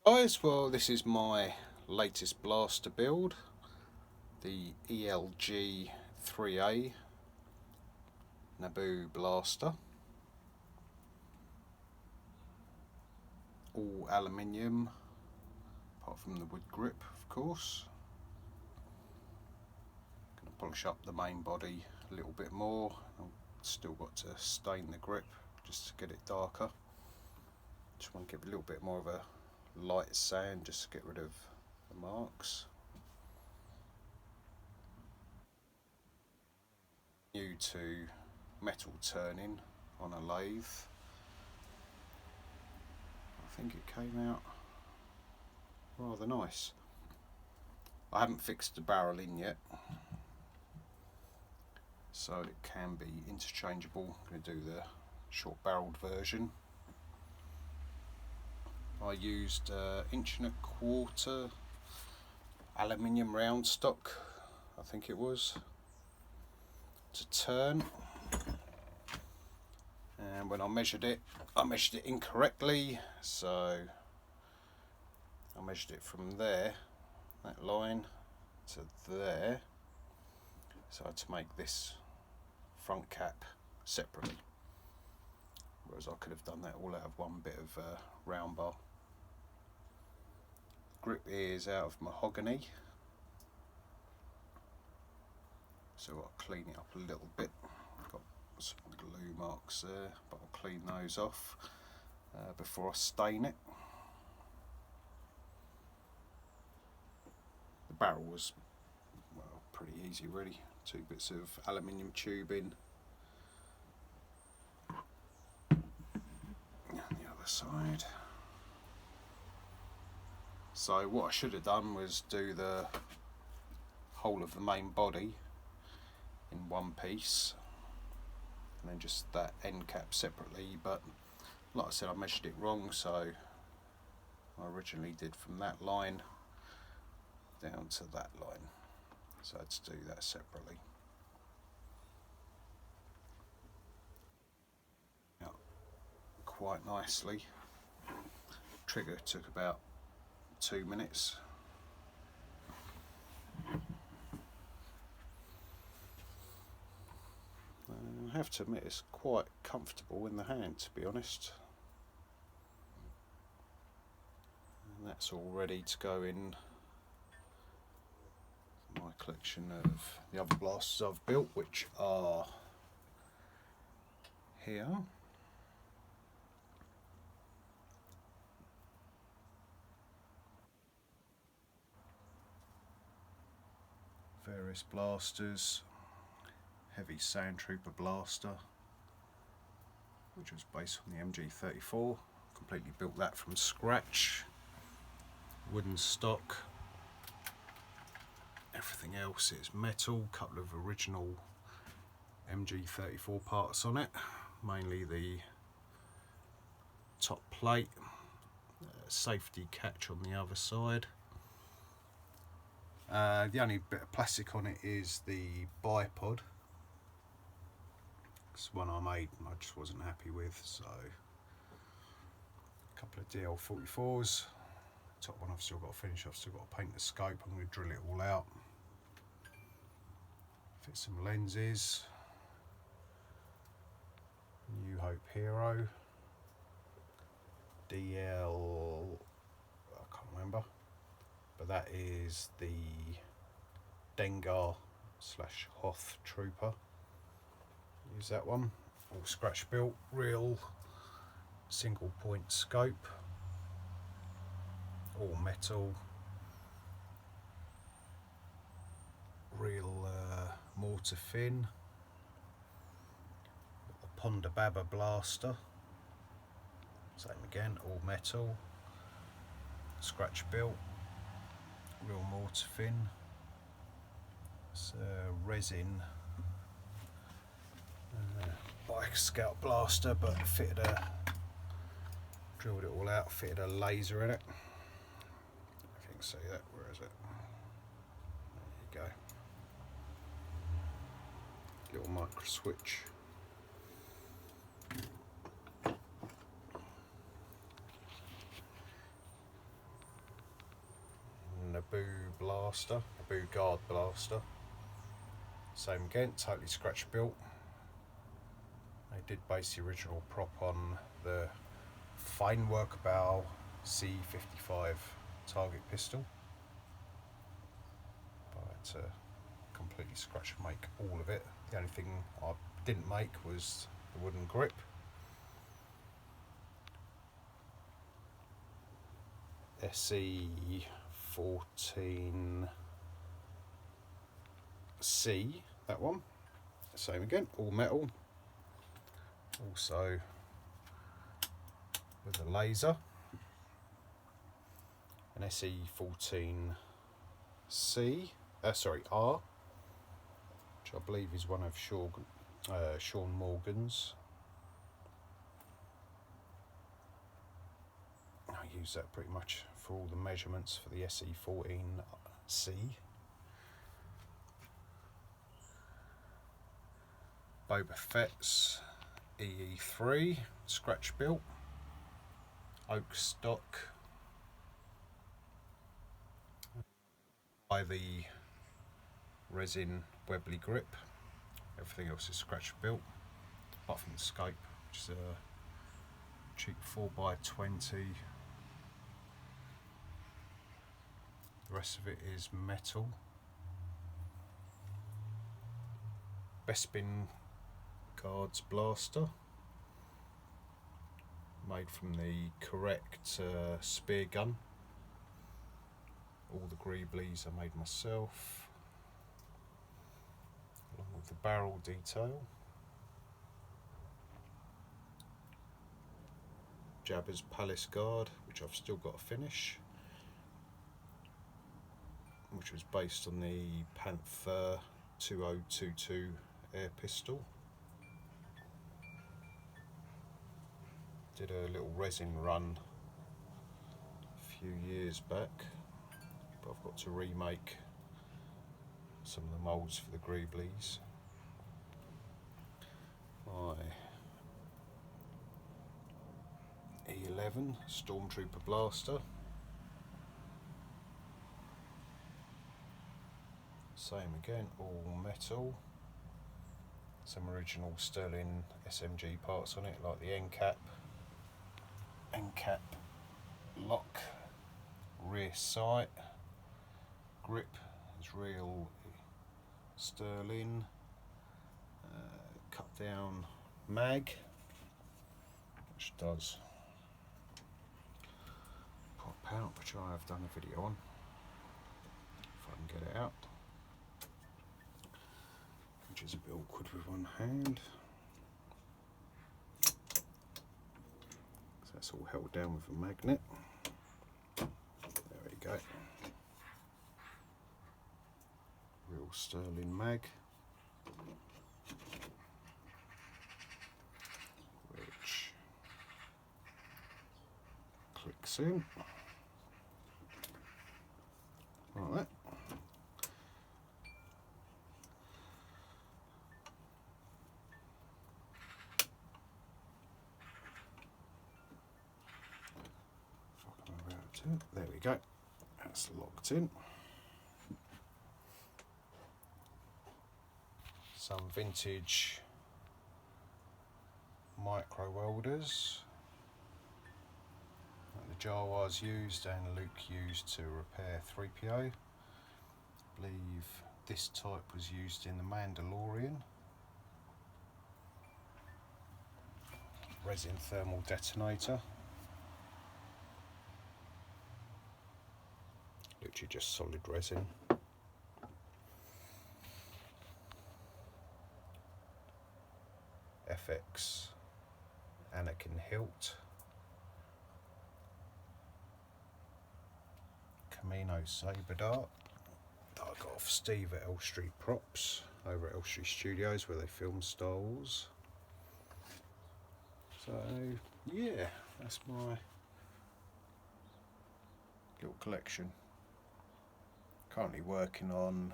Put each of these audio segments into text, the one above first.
Guys, well, this is my latest blaster build, the ELG 3A Naboo blaster, all aluminium apart from the wood grip, of course. Going to polish up the main body a little bit more. I've still got to stain the grip just to get it darker. Just want to give it a little bit more of a light sand just to get rid of the marks. New to metal turning on a lathe. I think it came out rather nice. I haven't fixed the barrel in yet, so it can be interchangeable. I'm going to do the short barreled version. I used 1.25 inch aluminium round stock, I think it was, to turn, and when I measured it incorrectly, so I measured it from there, that line, to there, so I had to make this front cap separately, whereas I could have done that all out of one bit of round bar. Grip is out of mahogany, so I'll clean it up a little bit. Got some glue marks there, but I'll clean those off before I stain it. The barrel was, well, pretty easy really. 2 bits of aluminium tubing. And the other side. So what I should have done was do the whole of the main body in one piece, and then just that end cap separately, but like I said, I measured it wrong, so I originally did from that line down to that line, so I had to do that separately. Now, quite nicely. Trigger took about 2 minutes. I have to admit it's quite comfortable in the hand, to be honest. And that's all ready to go in my collection of the other blasters I've built, which are here. Various blasters. Heavy Sand Trooper blaster, which was based on the MG34. Completely built that from scratch. Wooden stock. Everything else is metal. Couple of original MG34 parts on it, mainly the top plate, safety catch on the other side. The only bit of plastic on it is the bipod. It's one I made and I just wasn't happy with, so a couple of DL44s. Top one I've still got to finish. I've still got to paint the scope. I'm going to drill it all out, fit some lenses. New Hope Hero, DL, I can't remember, but that is the Dengar / Hoth Trooper. Use that one. All scratch built, real single point scope, all metal, real mortar fin. The Ponda Baba blaster, same again, all metal, scratch built, real mortar fin. It's resin bike scout blaster, but fitted drilled it all out, fitted a laser in it. If you can see that, where is it? There you go. Little micro switch. and a Boo blaster, a Boo guard blaster. Same again, totally scratch built. They did base the original prop on the fine work bow C55 target pistol, but I had to completely scratch and make all of it. The only thing I didn't make was the wooden grip. SE14C, that one. Same again, all metal. Also with a laser. An SE14C, R, which I believe is one of Sean Morgan's. I use that pretty much for all the measurements for the SE14C. Boba Fett's EE3, scratch built, oak stock. By the resin Webley grip. Everything else is scratch built, apart from the scope, which is a cheap 4x20. The rest of it is metal. Bespin Guards blaster, made from the correct spear gun. All the greeblies I made myself, along with the barrel detail. Jabba's Palace Guard, which I've still got to finish, which was based on the Panther 2022 air pistol. Did a little resin run a few years back, but I've got to remake some of the moulds for the greeblies. My E11 Stormtrooper blaster. Same again, all metal. Some original Sterling SMG parts on it, like the end cap lock, rear sight, grip is real Sterling, cut down mag, which does pop out, which I have done a video on, if I can get it out, which is a bit awkward with one hand. So that's all held down with a magnet. There we go. Real Sterling mag, which clicks in like that. There we go, that's locked in. Some vintage micro welders that the Starwars used and Luke used to repair 3PO. I believe this type was used in the Mandalorian. Resin thermal detonator. Literally just solid resin. FX Anakin hilt. Camino saber dart that I got off Steve at Elstree Props over at Elstree Studios, where they filmed Star Wars. So yeah, that's my little collection. Currently working on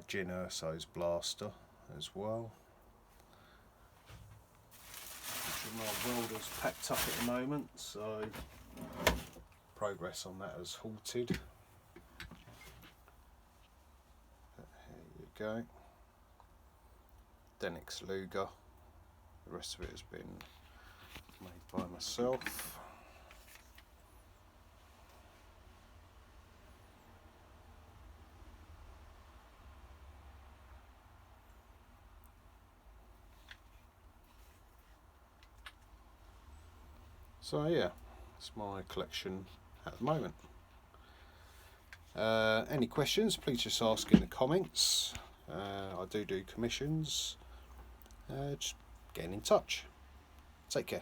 Jyn Erso's blaster as well, which are my welders packed up at the moment, so progress on that has halted. But here you go. Denix Luger. The rest of it has been made by myself. So yeah, it's my collection at the moment. Any questions, please just ask in the comments. I do commissions. Just getting in touch. Take care.